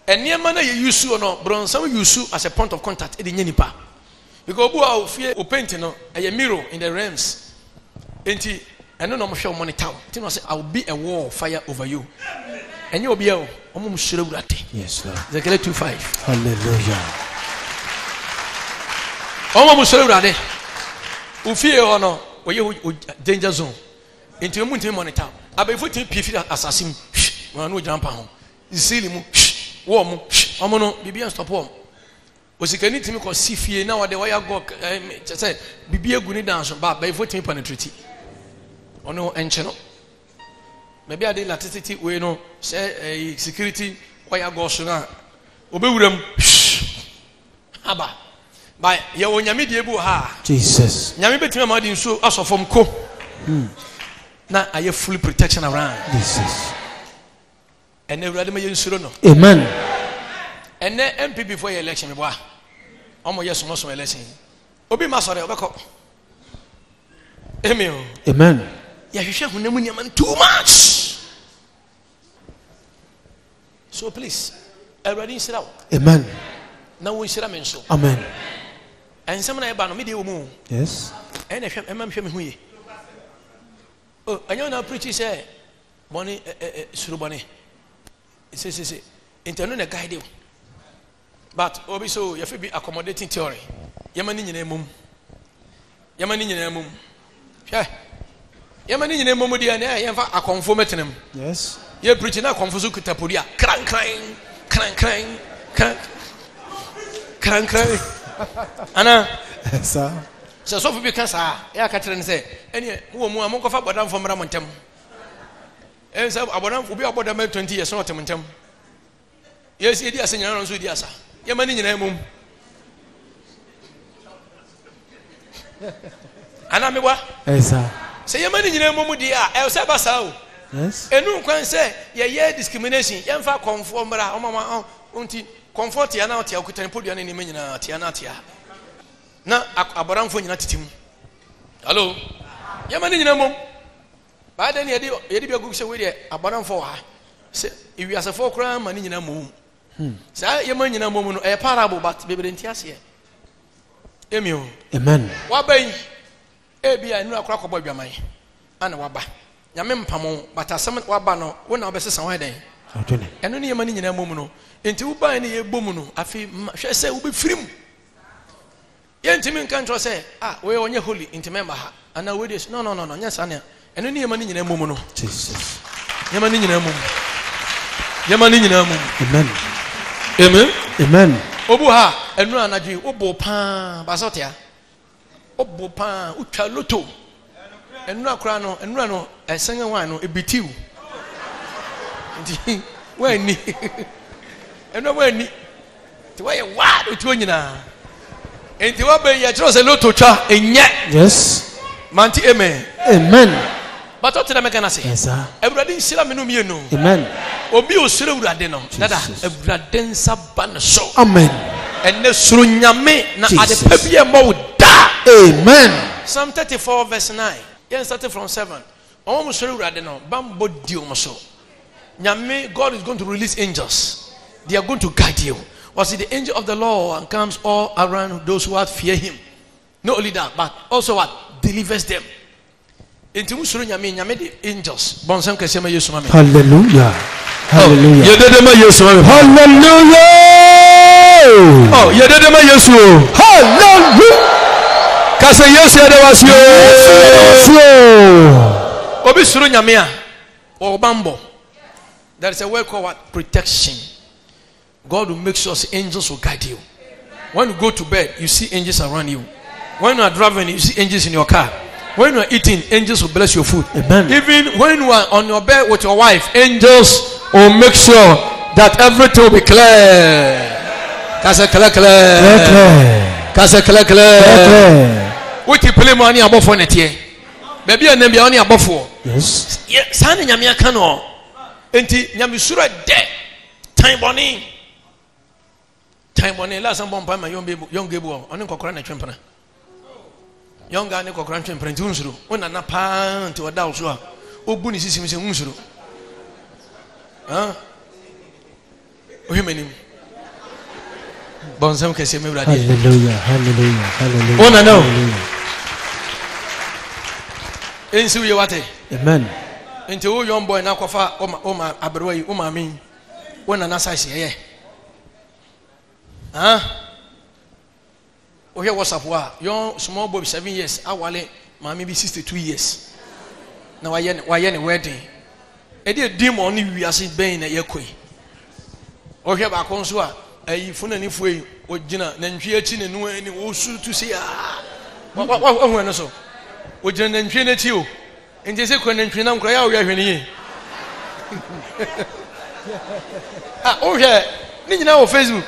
And near man you use or no, Bronson use as a point of contact in the Yenipa. Because Obu fear o painting a mirror in the realms. Enti and no show money town. Tino say I will be a wall of fire over you. And you will be a yes, Lord. Zechariah 2:5. Hallelujah. Ufie ono we danger zone. Into your mountain monitor. Abe futi pifi assassin. Wanu jump home. Isili mu. Warm. Omono bibi stop warm. Osikani timi ko sifie na wade waya go say bibi egu ni dance ba be futi penetrate. Ono enche no. Maybe I did electricity we no say security waya go so na obewuram. Aba. By ye onyame die bu ha. Jesus. Nyame betime ma di nso asofom ko. Na aye full protection around. Jesus. And everybody may ensure no. Amen. And then MP before your election, boy. Almost yes, most election. Obi Masore, Obeko. Amen. Yeah, you share too much. So please, everybody sit out. Amen. Now we sit down so. Amen. And someone I ban me dey omu. Yes. And if I'm sure me hu ye. Oh, and you now preach say, money suru boni. Say. Intendo na guide you. But obi so you fit be accommodating theory. Yamani nyina mum. Yamani nyina mum. Hwɛ. Yamani nyina mum dia na yɛmfa akonfo metenem. Yes. Ye preaching na akonfo so kutapodia. Kran. Ana. Sir. So fi bi kan sa ya ka tere ne sɛ ɛne wo mu amon kofa bodam fo mra montem. Sɛ abodam obi abodam 20 years no temontem. Yes, edi asa nyina no so edi asa. Yamani nyina mum. Ana mewa? Yes, sir. Say yamani nyina mum dia e say basa o. Yes. Enu kwan say ye discrimination yemfa conform mra o mama onti comfort ya na otia okutan podua ne ne nyina tia na tia. Na aboramfo nyina titim. Hello. Yamani nyina mum. Ba de ne yedi bi agugu se we de aboramfo wa. Se iwi asafo kra mani nyina mum. Sa yamani nyina mum no e parable but bebere ntiase. Emio. Amen. Waban ebia enu akora kɔbɔ adwaman ana waba nyame mpamo batasɛm waba no wona wobɛsesa wa den Adwene. ɛno ne yɛma ne nyina mom no enti woban ne yɛbɔ mu no afi hwɛ sɛ wobɛfirim yɛntimi nka ntrɔ sɛ we onye holy enti member ha ana we des no nyɛ sa ne ɛno ne yɛma ne nyina mom no Jesus. yɛma ne nyina mom Amen. Amen. obu ha ɛnu anadwi wobo paa basotia obo pa utwa loto enura kra no enura no esenga wan no ebitiu ndi wani enura wani ti waye wa otu onyina enti wa be ye tro se loto twa enye. Yes. Manti amen. But what did I make an say? Yes, sir. Everybody sila menu mi no. Amen. Obi osure urade no. Dada everybody nsa ban so. Amen. Enne suru nyame na ade pa bia mo da. Amen. Psalm 34 verse 9. Yen started from 7. Omo osure urade no bambo di omo so. Nyame, God is going to release angels. They are going to guide you. Was it the angel of the Lord and comes all around those who fear him. Not only that, but also what? Delivers them. Into musuru nyame the angels. Bonsam kesema Yesu mame. Hallelujah. Hallelujah. Yededema Yesu mame. Hallelujah. Oh, yededema Yesu. Hallelujah. Kase Yesu yedewasio. Obi suru nyame a obambo. There is a word called what? Protection. God will make sure angels will guide you. When you go to bed, you see angels around you. When you are driving, you see angels in your car. When you are eating, angels will bless your food. Amen. Even when you are on your bed with your wife, angels will make sure that everything will be clear. Kase clear. Kase clear. What you play money above for net here? Baby, and then be only above for. Yes. Yes. San nyamia kano. Enti nyamisura de. Time bonnie. Last time bomb my young gable on kokora na twempana. Young guy ne kokora twempana nti unsuru. Ona na pa nti oda wo so a. Obu ni sisi se unsuru. Ohimenim. Bonsam kese me brade. Hallelujah. Ona no. Ensi ye wate. Amen. Enti wo young boy na kofa oma abrewa yi oma min. Wona na size ye. Oh, here was up. Young small boy 7 years. I wale mommy be 62 years. Now why any wedding? A dear demon we are seeing being a yakwe. Oh, here back on so a phone and if we or dinner, then creating and when it was to say, what so? Would you then train at you? And they say, when and train, I'm crying, we are here. Oh, yeah, you know, Facebook.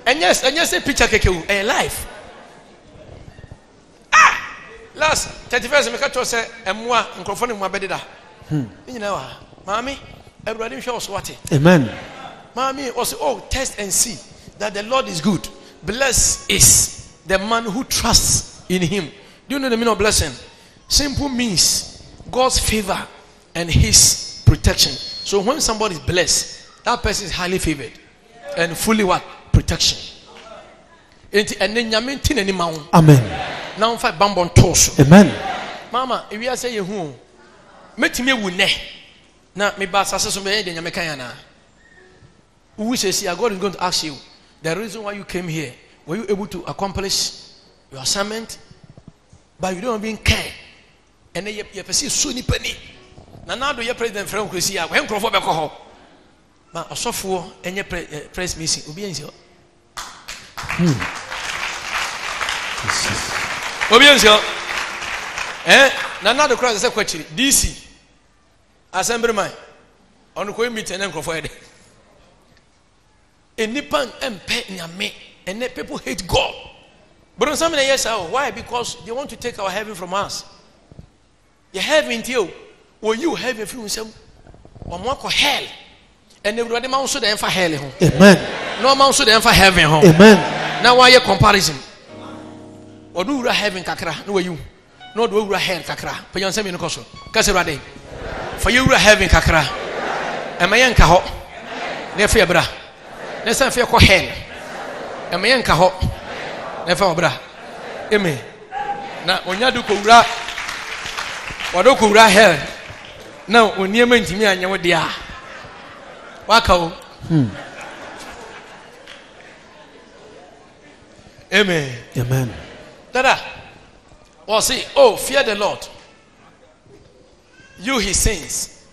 And yes, a picture keke a life. Last 31st, me catch say, and moi, microphone in my bedida. You know, mommy, everybody shows what it. Amen. Mommy also, oh, test and see that the Lord is good. Blessed is the man who trusts in him. Do you know the meaning of blessing? Simple means God's favor and his protection. So when somebody is blessed, that person is highly favored and fully what? Protection. And then Amen. Now fight bambon toss. Amen. Mama, if you are saying who met me with ne now me bass as me the Yamakayana. Who says God is going to ask you the reason why you came here. Were you able to accomplish your assignment? But you don't even care. And then you perceive Sunni penny. Now do your president from Christia when Crawford Beco. But a software and your press missing obedience. Obedience. Now the crowd is a question. DC Assemblyman on the Queen meeting and Crawford. In Nippon and pet me, and then people hate God. But on some yes, why? Because they want to take our heaven from us. You heaven till when you have a few some or more hell, and everybody mounts to them for hell. Amen. No mounts to them for heaven. Amen. Now why your comparison? Or do you have in Kakra? No, you not do you have Kakra? But you send me no cost. Casserade for you have in Kakra. Am I young Kaho? Never bra. Let's say for hell. Am I young Kaho? Never bra. Amen. Now when you do Kura, or do Kura hell. Now when you mean to me and you dear. Wako. Amen. Amen. Dada. Or say, oh, fear the Lord. You his saints.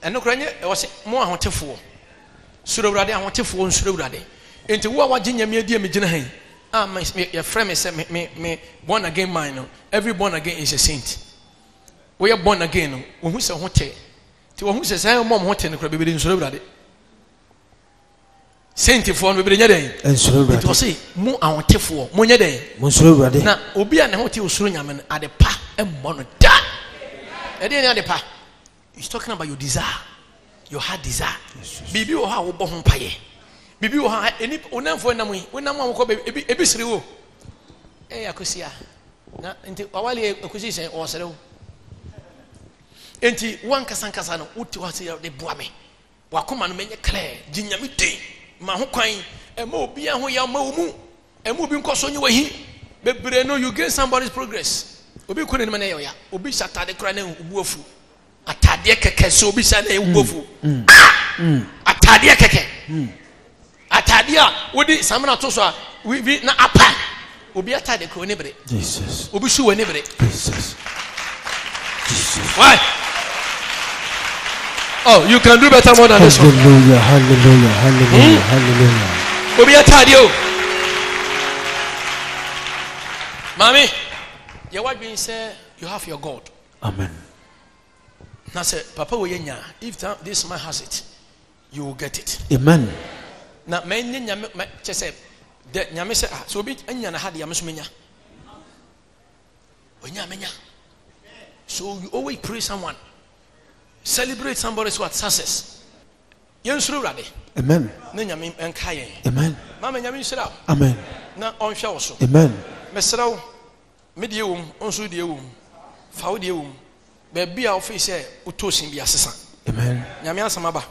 And no crane was more hunterful. Surade, I want to phone Surade. Into what Virginia me dear me Jinahin. Ah, my friend said me born again mine. Every born again is a saint. We are born again. When we say hotel. To who says I am mom hotel in the crab in Surade. Saint for me and Surade. It was say more I want to for Monya day. Monsurade. Now, Obi and Hotel Suryaman at the pa and mono da. At the end of the pa. He's talking about your desire. Your heart desire. Bibi or how born paye. Bibi or how any unam for Namui. When I'm going to be a bisri. Eh, Acusia. Now, into Awali acquisition or so. Enti one Casancasano, Utu was here the Boame. Wakuman many clear, Jinyamite, Mahukain, and Mo Bia Momu, and moving cost on your way. But I know you get somebody's progress. Obi couldn't manaya, Obi Sata the Crane Wofu. Atadia keke so bi sa na ewufu atadia keke atadia wodi samana to so we na apa obi atade ko ne bere Jesus obi su ne bere Jesus why oh you can do better more than this one. Hallelujah hallelujah hallelujah hallelujah obi atade o mami your what being say you have your God. Amen. Now say, Papa Woyenya, if this man has it, you will get it. Amen. Now, many just say that Nyame say, so be Anya had the Yamusmenya. So you always praise someone, celebrate somebody's what success. Yansuru Rade. Amen. Nyame and Kaye. Amen. Mama Yamin said, Amen. Now on shows. Amen. Mesrao, medium, on Sudium, Faudium. Baby, our face say, Utosin be assassin. Amen. Yamia Samaba.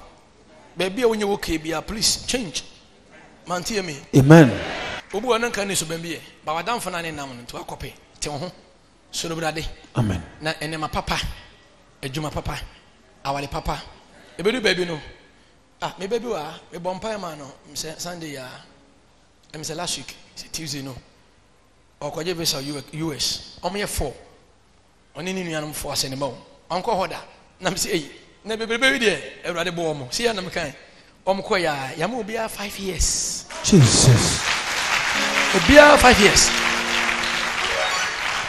Baby, when you okay, be please change. Mantia me. Amen. Ubu and Uncle Nisubembe, but I don't find any noun to a copy. Tell him. Sulubrade. Amen. Na and my papa, a Juma papa, our papa. A baby no. Ah, my baby, a bompire man, Sunday, I'm say last week, Tuesday no. Or could you visit US? Only 4. Oni ni nuanum fo asenema onko hoda na me say na bebe de ewrade bo omo see na me kan omko ya ma obia 5 years Jesus obia 5 years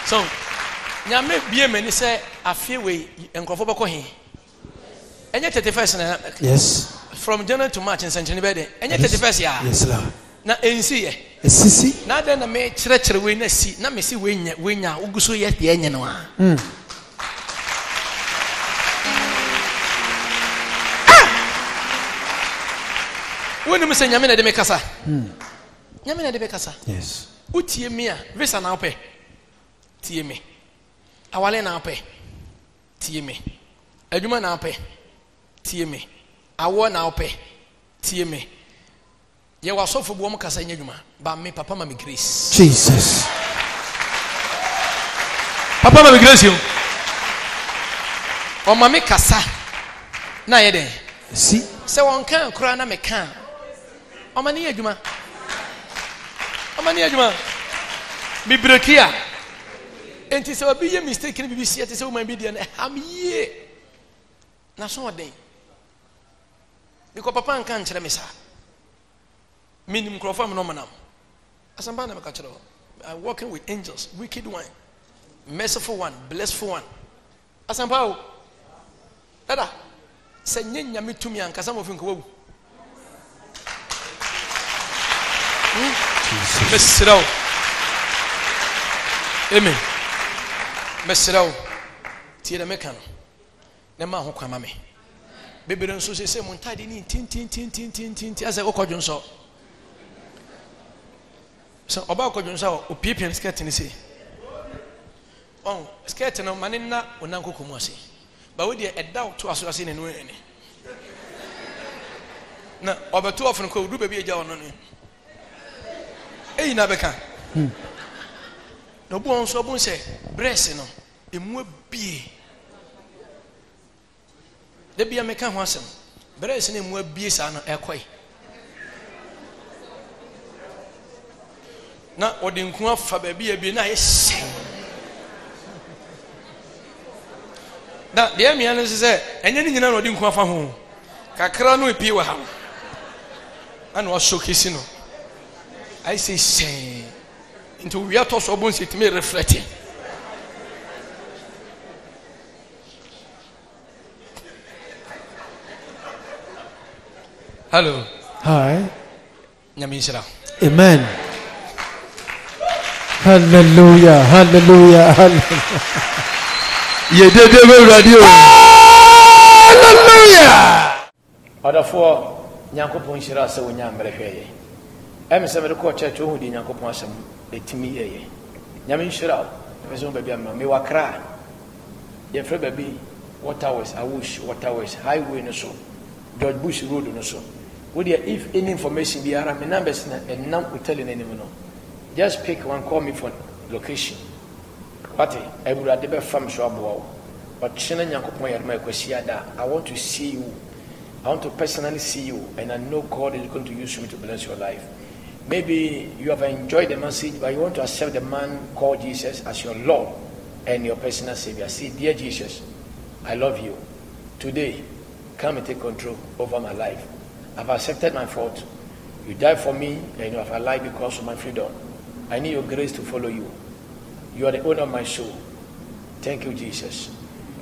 so nyame bie mani say afie we enkrofo beko he enye 31st na yes from January to March in Century be de enye 31st ya yes la na ensi ye esisi na de na me kire we na si na me si we nya uguso ye de enye no a When you say Yamina de Mekasa, Yamina de Mekasa. Yes. Utie me a visa na ope. Tie me. Awale na ope. Tie me. Adwuma na ope. Tie me. Awo na ope. Tie me. Ye wa sofo bo mo kasa nya adwuma. Ba me papa ma me grace. Jesus. Papa ma me grace you. O ma me kasa. Na ye den. See. Se won kan kura na me kan. O ma ne adwuma. Amani adwuma mi breakia enti se obi ye mistake ni BBC ati se o man bi dia na am ye na so oden because papa nkan kire me sa minim krofa me no manam asamba na me ka kire I'm working with angels, wicked one, merciful one, blessful one. Asamba o dada se nyenya metumi ankasa mo finko wu Mesrao. Amen. Mesrao. Tie me kan. Na ma ho kwama me. Bebere nso se montade ni tin asa okodwo nso. So oba okodwo nso o piepien skirt ni se. On skirt no mane na onankoko mu ase. Ba we de eda to aso ase ne no ene. Na obeto ofun ko du bebi eja ono ni. Eyi na beka no bu on so bu se breast no emu abie de bia meka ho asem breast no emu abie sa no ekoi na odi nku afa ba bia bi na ye sen da de amia no se enye ni nyina no odi nku afa ho kakra no epie wa ha ana o showcase no I say say into we are to so bon sit me reflecting. Hello. Hi. Nyamishira. Amen. Hallelujah. Hallelujah. Hallelujah. Ye de radio. Hallelujah. Other for Nyankopon shira se wonya mrehwe. I'm a call church who did Yankopon some etimi ye. Yamin shirao, Maison baby, me wakra. Your friend baby, what hours, I wish, what hours, highway no so, George Bush road no so. Would you, if any information be around my numbers and none will tell you anymore? Just pick one, call me for location. What I would have never farm shop, but Shannon Yankopon at my Kwesiada, I want to see you. I want to personally see you, and I know God is going to use me to bless your life. Maybe you have enjoyed the message, but you want to accept the man called Jesus as your Lord and your personal Savior. See, dear Jesus, I love you. Today, come and take control over my life. I've accepted my fault. You died for me, and you have alive because of my freedom. I need your grace to follow you. You are the owner of my soul. Thank you, Jesus.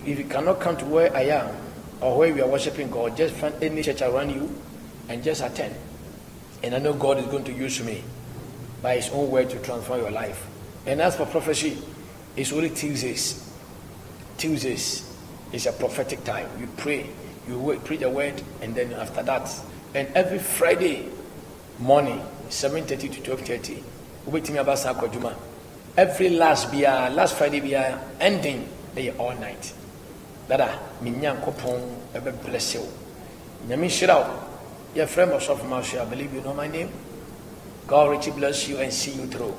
If you cannot come to where I am, or where we are worshiping God, just find any church around you and just attend. And I know God is going to use me by His own word to transform your life. And as for prophecy, it's only Tuesdays. Tuesdays is a prophetic time. You pray, you preach the word, and then after that, and every Friday morning, 7:30 to 12:30, we wait me about Sakoduma. Every last Friday we are ending all night. Dada, minyan kopon ebe bless you. Nyami shirao. Your friend was of Marshall, I believe you know my name. God richly bless you and see you through.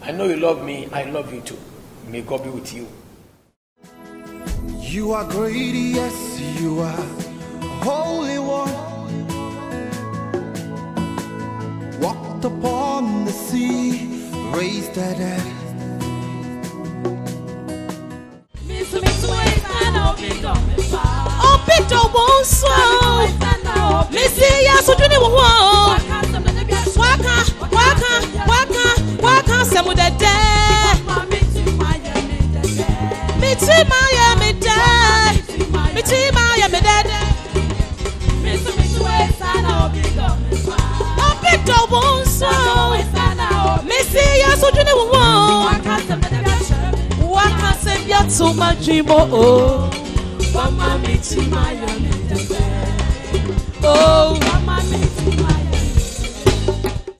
I know you love me, I love you too. May God be with you. You are great, yes, you are Holy One. Walked upon the sea, raised the dead. Oh, Peter won't so. Missy, yes, what do you want? Waka, some of the dead. Mitty, Miami dead. Mitty, Miami dead. Oh, Peter won't so. Missy, yes, what do you want? Waka, send you to my dream. Oh, Mama, Mitty, Miami dead. Oh.